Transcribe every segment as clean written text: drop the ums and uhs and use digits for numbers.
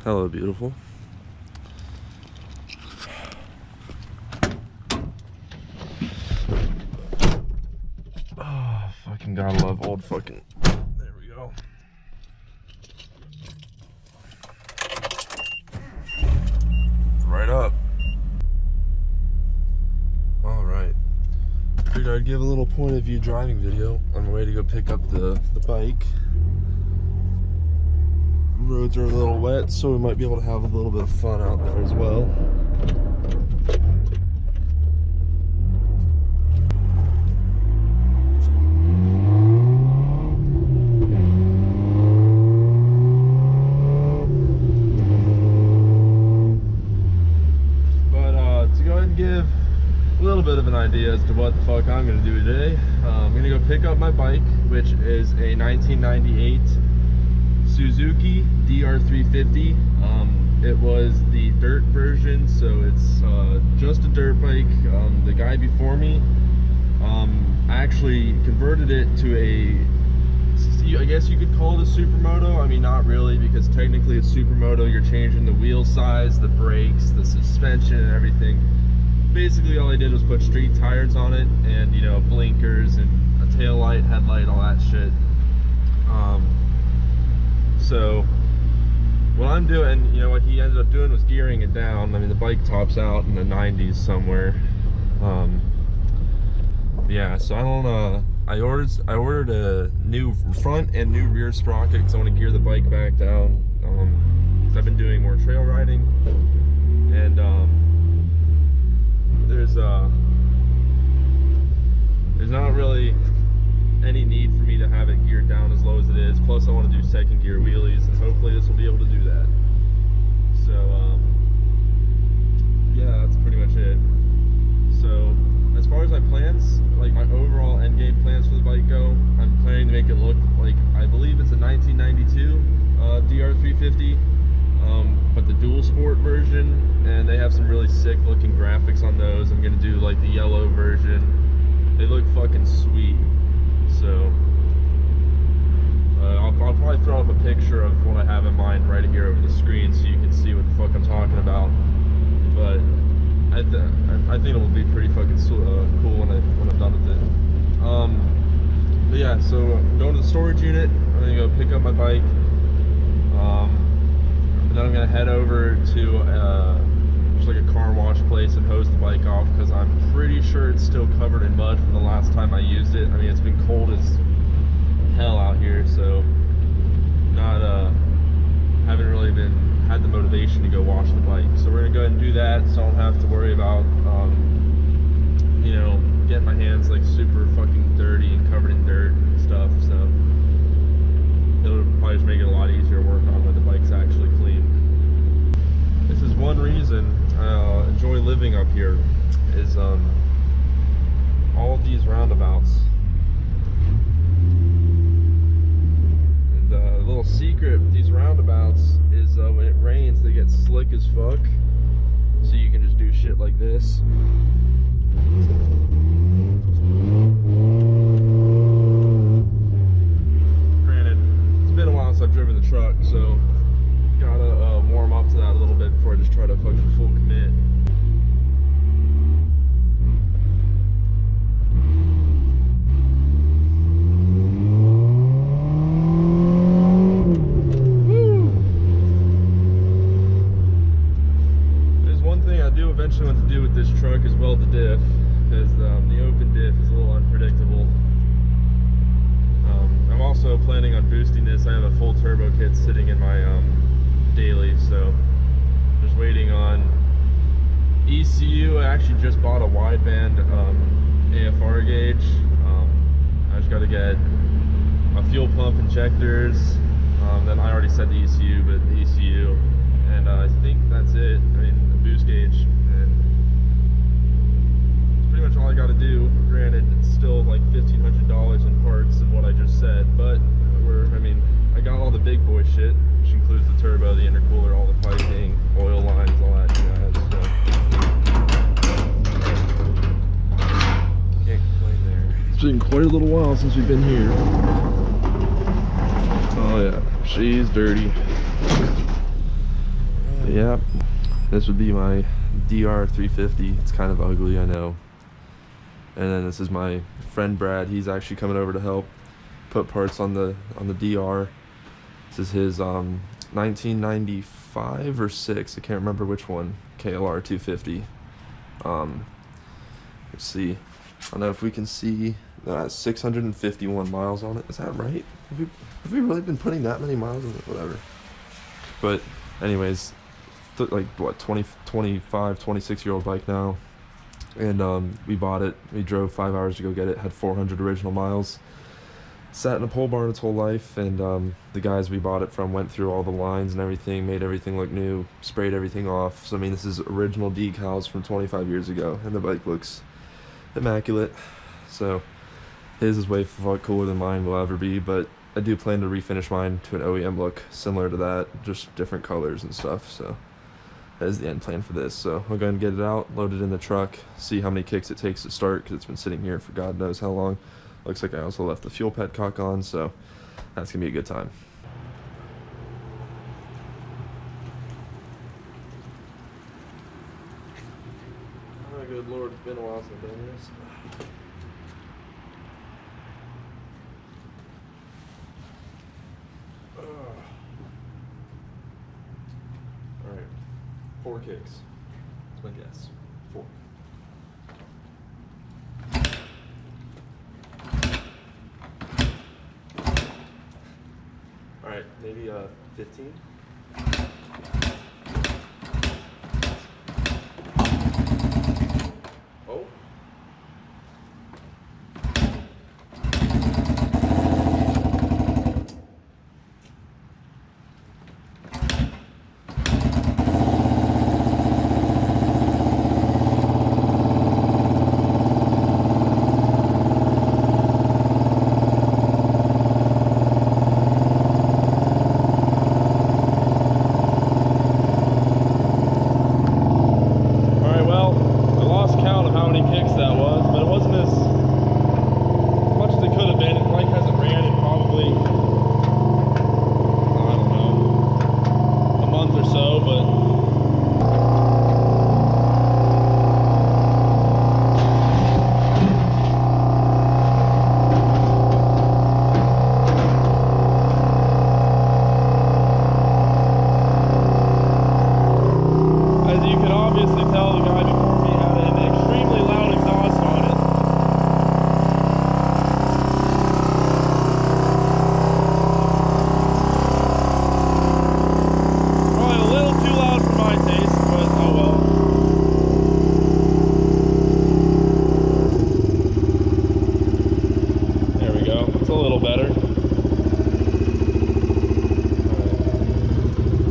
Hello, beautiful. Oh, fucking gotta love old fucking. There we go. Right up. All right. Figured I'd give a little point of view driving video on my way to go pick up the bike. Roads are a little wet, so we might be able to have a little bit of fun out there as well. But to go ahead and give a little bit of an idea as to what the fuck I'm gonna do today, I'm gonna go pick up my bike, which is a 1998 Suzuki DR350. It was the dirt version, so it's just a dirt bike. The guy before me actually converted it to I guess you could call it a supermoto. I mean, not really, because technically it's supermoto. You're changing the wheel size, the brakes, the suspension, and everything. Basically, all I did was put street tires on it, and you know, blinkers and a tail light, headlight, all that shit. So what I'm doing, you know, what he ended up doing was gearing it down. I mean, the bike tops out in the 90s somewhere. Yeah, so I don't I ordered a new front and new rear sprocket because I want to gear the bike back down. Because I've been doing more trail riding, and there's not really any need for me to have it geared down as low as it is. Plus I want to do second gear wheelies, and hopefully this will be able to do that. So yeah, that's pretty much it. So as far as my plans, like my overall end game plans for the bike go, I'm planning to make it look like, I believe it's a 1992 DR350, but the dual sport version, and they have some really sick looking graphics on those. I'm gonna do like the yellow version. They look fucking sweet. So I'll probably throw up a picture of what I have in mind right here over the screen so you can see what the fuck I'm talking about. But I think it will be pretty fucking cool when I'm done with it. But yeah, so I'm going to the storage unit. I'm gonna go pick up my bike. And then I'm gonna head over to just like a car wash place and hose the bike off, because I'm pretty sure it's still covered in mud from the last time I used it. I mean, it's been cold as hell out here, so haven't really had the motivation to go wash the bike. So we're gonna go ahead and do that, so I don't have to worry about you know, getting my hands like super fucking dirty and covered in dirt and stuff. So it'll probably just make it a lot easier to work on when the bike's actually clean. This is one reason I enjoy living up here, is all of these roundabouts. And a little secret with these roundabouts is when it rains, they get slick as fuck. So you can just do shit like this. Granted, it's been a while since I've driven the truck, so gotta warm up to that a little bit before I just try to fucking full commit. Woo! There's one thing I do eventually want to do with this truck is weld the diff, because the open diff is a little unpredictable. I'm also planning on boosting this. I have a full turbo kit sitting in my daily, so just waiting on ECU. I actually just bought a wideband AFR gauge. I just got to get a fuel pump injectors. Then I already said the ECU, but the ECU, and I think that's it. I mean, the boost gauge, and it's pretty much all I got to do. Granted, it's still like $1,500 in parts and what I just said, but I got all the big boy shit, which includes the turbo, the intercooler, all the piping, oil lines, all that jazz. So can't complain there. It's been quite a little while since we've been here. Oh yeah, She's dirty. Yep, this would be my DR350. It's kind of ugly, I know. And then this is my friend Brad. He's actually coming over to help put parts on the DR. This is his 1995 or 6, I can't remember which one, KLR 250. Let's see, I don't know if we can see, 651 miles on it. Is that right? Have we really been putting that many miles on it? Whatever. But anyways, like what, 25, 26-year-old bike now. And we bought it. We drove 5 hours to go get it. Had 400 original miles. Sat in a pole barn its whole life, and the guys we bought it from went through all the lines and everything, made everything look new, sprayed everything off. So I mean, this is original decals from 25 years ago, and the bike looks immaculate. So his is way cooler than mine will ever be, but I do plan to refinish mine to an OEM look similar to that, just different colors and stuff. So that is the end plan for this. So we'll go ahead and get it out, load it in the truck, see how many kicks it takes to start, because it's been sitting here for God knows how long. Looks like I also left the fuel petcock on, so that's gonna be a good time. Oh, good Lord, it's been a while since I've done this. Alright, 4 kicks. That's my guess. 4. Alright, maybe 15? Oh.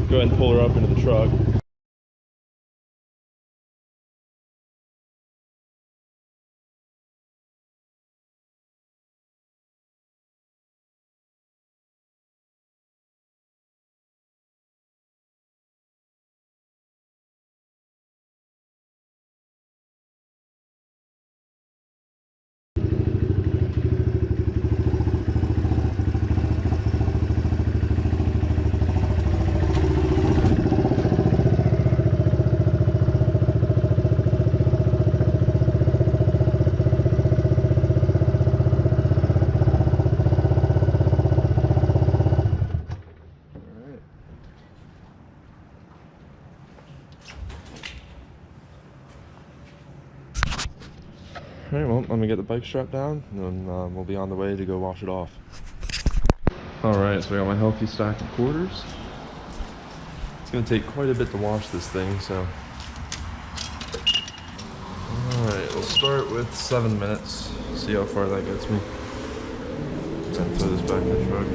Go ahead and pull her up into the truck. Alright, well, let me get the bike strapped down, and then we'll be on the way to go wash it off. Alright, so I got my healthy stack of quarters. It's going to take quite a bit to wash this thing, so... Alright, we'll start with 7 minutes, see how far that gets me. Then throw this back in the truck.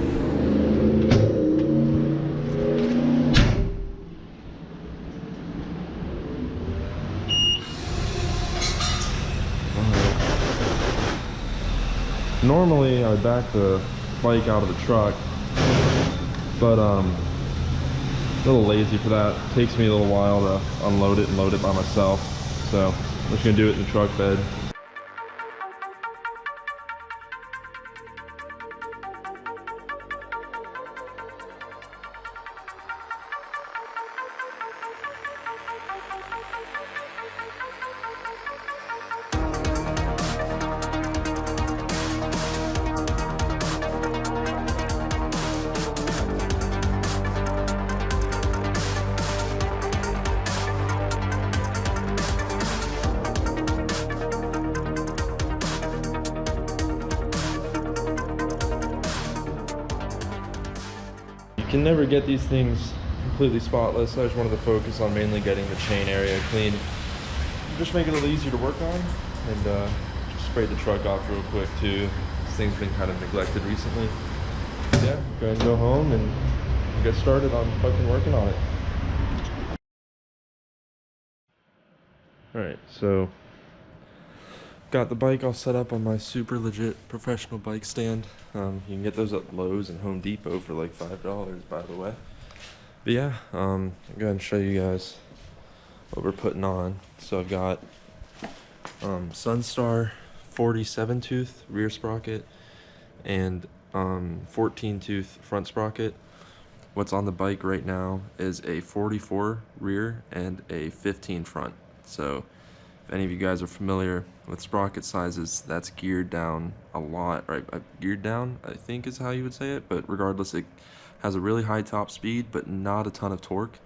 Normally I back the bike out of the truck, but a little lazy for that. It takes me a little while to unload it and load it by myself, so I'm just gonna do it in the truck bed. can never get these things completely spotless. I just wanted to focus on mainly getting the chain area clean, just make it a little easier to work on, and just sprayed the truck off real quick too. This thing's been kind of neglected recently. Yeah, go ahead and go home and get started on fucking working on it. Alright, so got the bike all set up on my super legit professional bike stand. You can get those at Lowe's and Home Depot for like $5, by the way. But yeah, I'll go ahead and show you guys what we're putting on. So I've got Sunstar 47 tooth rear sprocket and 14 tooth front sprocket. What's on the bike right now is a 44 rear and a 15 front. So if any of you guys are familiar with sprocket sizes, that's geared down a lot, right? Geared down, I think is how you would say it, but regardless, it has a really high top speed, but not a ton of torque.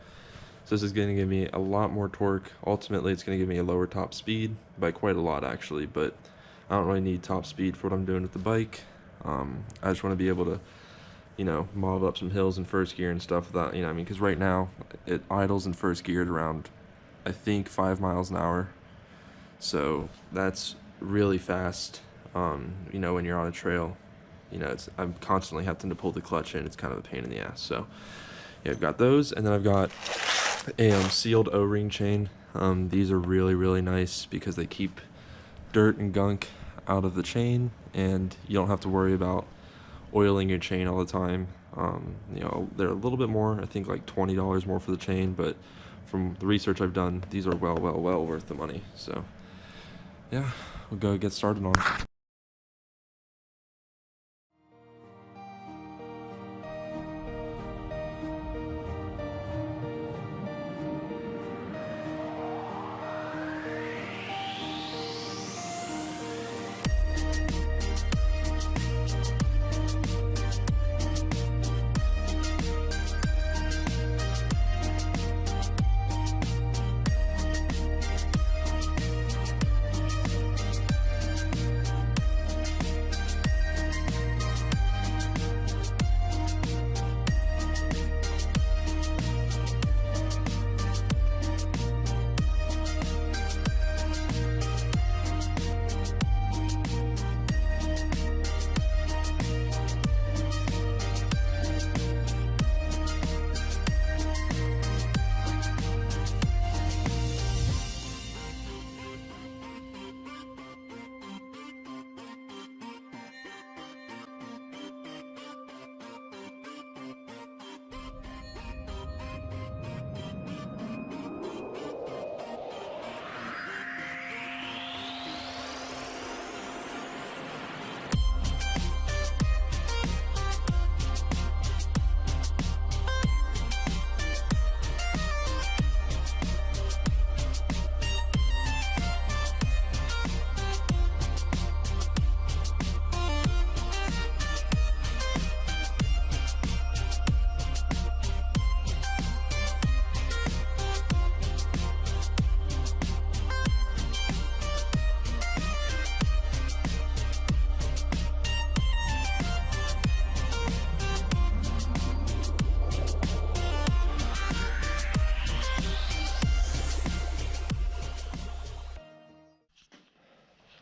So this is going to give me a lot more torque. Ultimately, it's going to give me a lower top speed by quite a lot, actually, but I don't really need top speed for what I'm doing with the bike. I just want to be able to, you know, mob up some hills in first gear and stuff without, you know, I mean, because right now it idles in first gear at around, I think, 5 miles an hour. So that's really fast. You know, when you're on a trail, you know, I'm constantly having to pull the clutch in. It's kind of a pain in the ass. So yeah, I've got those, and then I've got a sealed O-ring chain. These are really, really nice because they keep dirt and gunk out of the chain, and you don't have to worry about oiling your chain all the time. You know, they're a little bit more, I think like $20 more for the chain, but from the research I've done, these are well worth the money. So yeah, we'll go get started on it.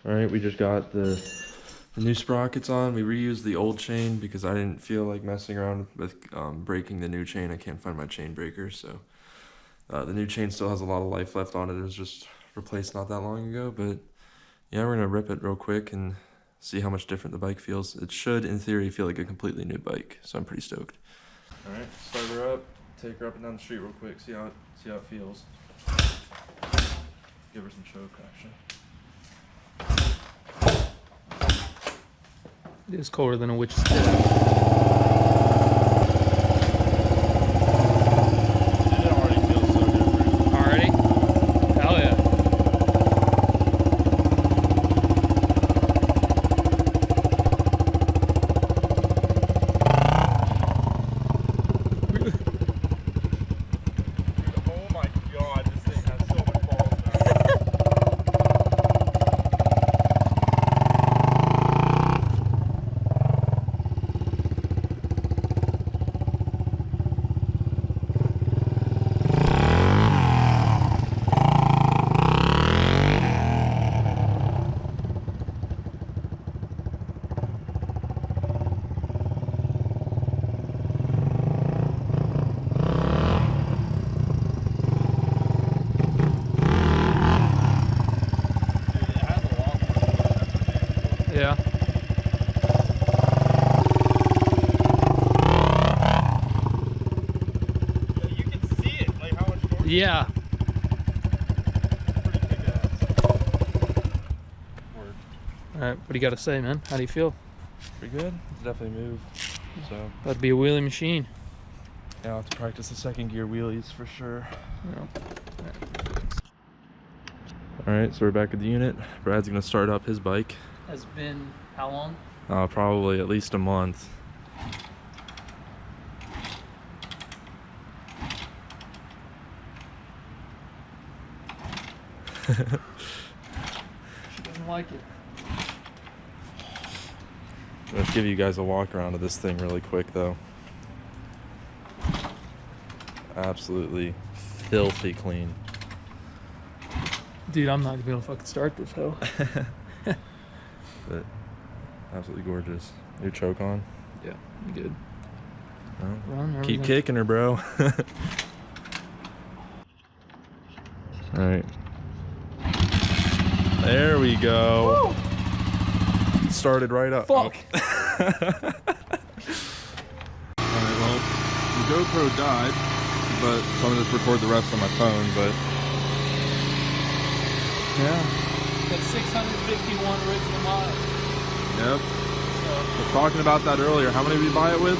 Alright, we just got the new sprockets on. We reused the old chain because I didn't feel like messing around with breaking the new chain. I can't find my chain breaker, so the new chain still has a lot of life left on it. It was just replaced not that long ago, but yeah, we're gonna rip it real quick and see how much different the bike feels. It should, in theory, feel like a completely new bike, so I'm pretty stoked. Alright, start her up, take her up and down the street real quick, see how it feels. Give her some choke action. It is colder than a witch's tail. It already feels so different. Already? Hell yeah. Oh my god, this thing has so much balls now. Yeah. Pretty kick-ass. Word. All right, what do you got to say, man? How do you feel? Pretty good. It's definitely move. So That'd be a wheelie machine. yeah, I'll have to practice the second gear wheelies for sure. Yeah. Alright, so we're back at the unit. Brad's gonna start up his bike. Has been how long? Probably at least a month. She doesn't like it. Let's give you guys a walk around of this thing really quick though. Absolutely filthy clean. Dude, I'm not gonna be able to fucking start this hoe. But absolutely gorgeous. Your choke on? Yeah, I'm good. Well, Run, keep kicking her, bro. Alright. There we go. Woo! Started right up. Fuck! Alright, well, the GoPro died, but so I'm gonna just record the rest on my phone, but yeah. Got 651 original miles. Yep. So, I was talking about that earlier. How many did we buy it with?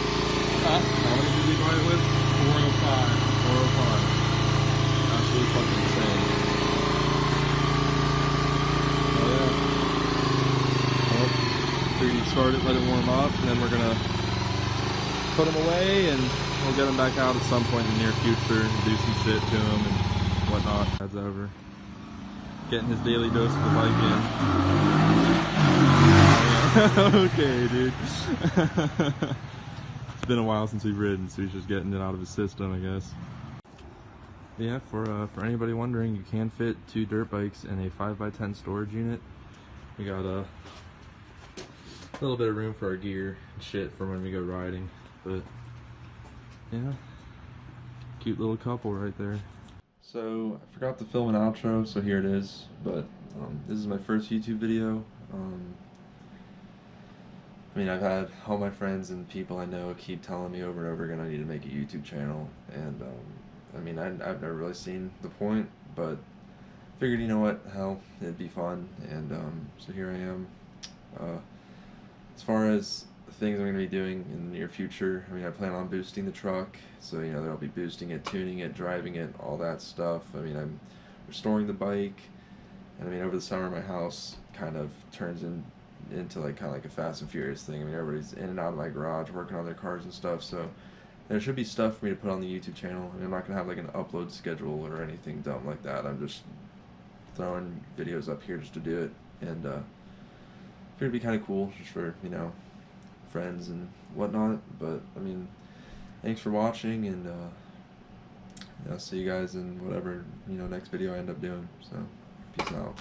huh? How many did we buy it with? 405. 405. Absolutely fucking insane. Oh yeah. Well, figured you'd start it, let it warm up, and then we're gonna put them away, and we'll get them back out at some point in the near future and do some shit to them and whatnot. That's over. Getting his daily dose of the bike in. Okay, dude. It's been a while since we've ridden, so he's just getting it out of his system, I guess. Yeah, for anybody wondering, you can fit 2 dirt bikes in a 5x10 storage unit. We got a little bit of room for our gear and shit for when we go riding, but yeah, cute little couple right there. So I forgot to film an outro, so here it is. But this is my first YouTube video. I mean, I've had all my friends and people I know keep telling me over and over again I need to make a YouTube channel, and I mean, I've never really seen the point, but figured, you know what, hell, it'd be fun, and so here I am. As far as things I'm going to be doing in the near future, I mean, I plan on boosting the truck, so, you know, there'll be boosting it, tuning it, driving it, all that stuff. I mean, I'm restoring the bike, and I mean, over the summer my house kind of turns into like kind of like a Fast and Furious thing. I mean, everybody's in and out of my garage working on their cars and stuff, so there should be stuff for me to put on the YouTube channel. I mean, I'm not going to have like an upload schedule or anything dumb like that. I'm just throwing videos up here just to do it, and figured it'd be kind of cool just for, you know, friends and whatnot. But I mean, thanks for watching, and I'll see you guys in whatever, you know, next video I end up doing. So peace out.